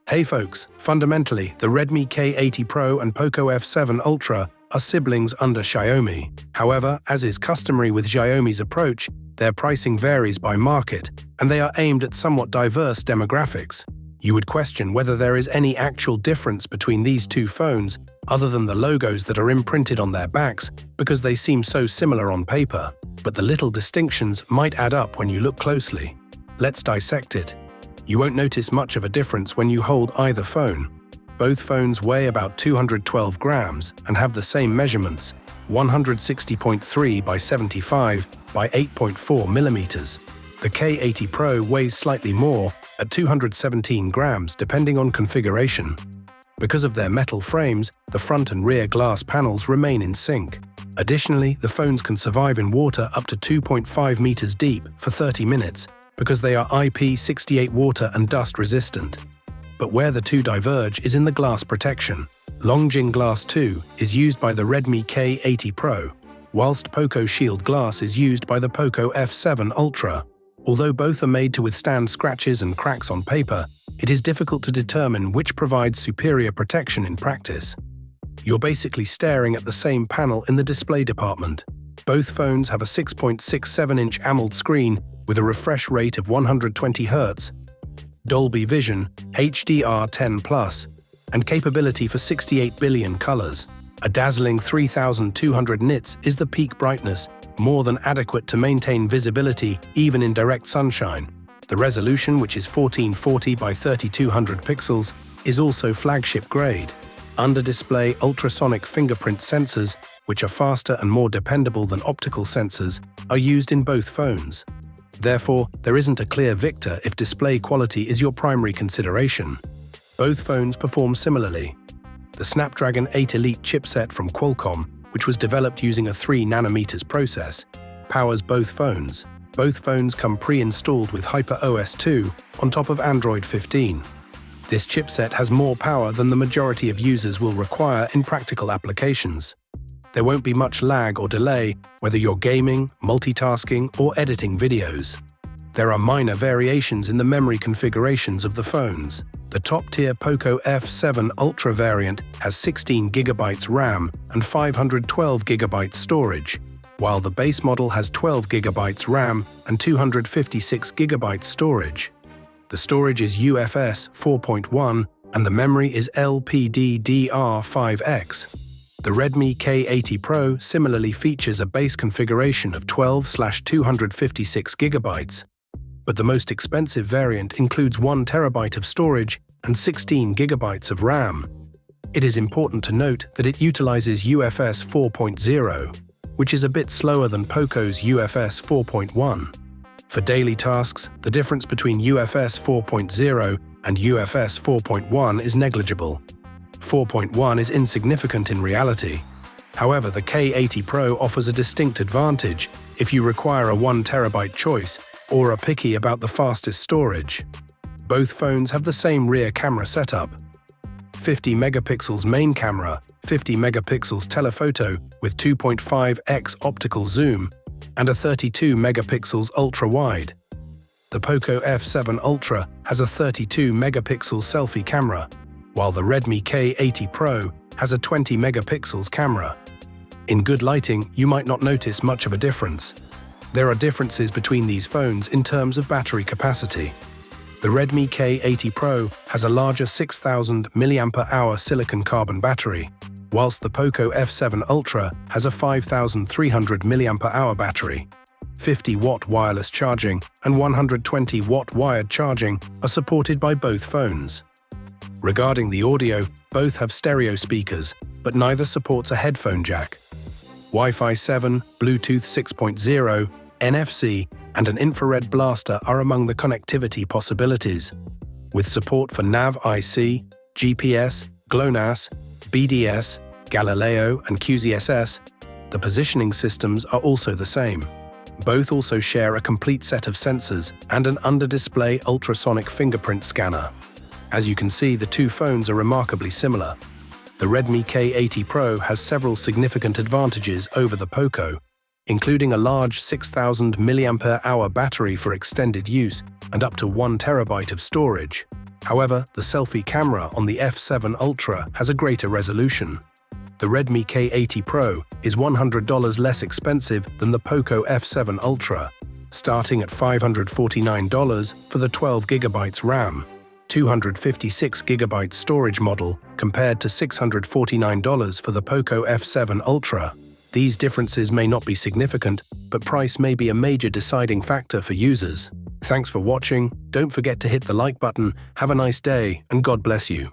Hey folks, fundamentally, the Redmi K80 Pro and Poco F7 Ultra are siblings under Xiaomi. However, as is customary with Xiaomi's approach, their pricing varies by market, and they are aimed at somewhat diverse demographics. You would question whether there is any actual difference between these two phones other than the logos that are imprinted on their backs because they seem so similar on paper. But the little distinctions might add up when you look closely. Let's dissect it. You won't notice much of a difference when you hold either phone. Both phones weigh about 212 grams and have the same measurements, 160.3 by 75 by 8.4 millimeters. The K80 Pro weighs slightly more, at 217 grams depending on configuration. Because of their metal frames, the front and rear glass panels remain in sync. Additionally, the phones can survive in water up to 2.5 meters deep for 30 minutes because they are IP68 water and dust resistant. But where the two diverge is in the glass protection. Longjing Glass 2 is used by the Redmi K80 Pro, whilst Poco Shield Glass is used by the Poco F7 Ultra. Although both are made to withstand scratches and cracks on paper, it is difficult to determine which provides superior protection in practice. You're basically staring at the same panel in the display department. Both phones have a 6.67-inch AMOLED screen with a refresh rate of 120 Hz, Dolby Vision, HDR10+, and capability for 68 billion colors. A dazzling 3200 nits is the peak brightness, more than adequate to maintain visibility even in direct sunshine. The resolution, which is 1440 by 3200 pixels, is also flagship grade. Under-display ultrasonic fingerprint sensors, which are faster and more dependable than optical sensors, are used in both phones. Therefore, there isn't a clear victor if display quality is your primary consideration. Both phones perform similarly. The Snapdragon 8 Elite chipset from Qualcomm, which was developed using a 3nm process, powers both phones. Both phones come pre-installed with HyperOS 2 on top of Android 15. This chipset has more power than the majority of users will require in practical applications. There won't be much lag or delay whether you're gaming, multitasking, or editing videos. There are minor variations in the memory configurations of the phones. The top-tier Poco F7 Ultra variant has 16 GB RAM and 512 GB storage, while the base model has 12 GB RAM and 256 GB storage. The storage is UFS 4.1 and the memory is LPDDR5X. The Redmi K80 Pro similarly features a base configuration of 12/256 GB, but the most expensive variant includes 1 TB of storage and 16 GB of RAM. It is important to note that it utilizes UFS 4.0, which is a bit slower than Poco's UFS 4.1. For daily tasks, the difference between UFS 4.0 and UFS 4.1 is negligible. 4.1 is insignificant in reality. However, the K80 Pro offers a distinct advantage if you require a 1 TB choice or are picky about the fastest storage. Both phones have the same rear camera setup. 50 megapixels main camera, 50 megapixels telephoto with 2.5x optical zoom, and a 32 megapixels ultra-wide. The Poco F7 Ultra has a 32 megapixel selfie camera, while the Redmi K80 Pro has a 20 megapixels camera. In good lighting, you might not notice much of a difference. There are differences between these phones in terms of battery capacity. The Redmi K80 Pro has a larger 6000 mAh silicon carbon battery, whilst the Poco F7 Ultra has a 5300 mAh battery. 50-watt wireless charging and 120-watt wired charging are supported by both phones. Regarding the audio, both have stereo speakers, but neither supports a headphone jack. Wi-Fi 7, Bluetooth 6.0, NFC, and an infrared blaster are among the connectivity possibilities. With support for NAV-IC, GPS, GLONASS, BDS, Galileo, and QZSS, the positioning systems are also the same. Both also share a complete set of sensors and an under-display ultrasonic fingerprint scanner. As you can see, the two phones are remarkably similar. The Redmi K80 Pro has several significant advantages over the Poco, including a large 6000 mAh battery for extended use and up to 1 TB of storage. However, the selfie camera on the F7 Ultra has a greater resolution. The Redmi K80 Pro is $100 less expensive than the Poco F7 Ultra, starting at $549 for the 12GB RAM, 256GB storage model compared to $649 for the Poco F7 Ultra. These differences may not be significant, but price may be a major deciding factor for users. Thanks for watching. Don't forget to hit the like button. Have a nice day, and God bless you.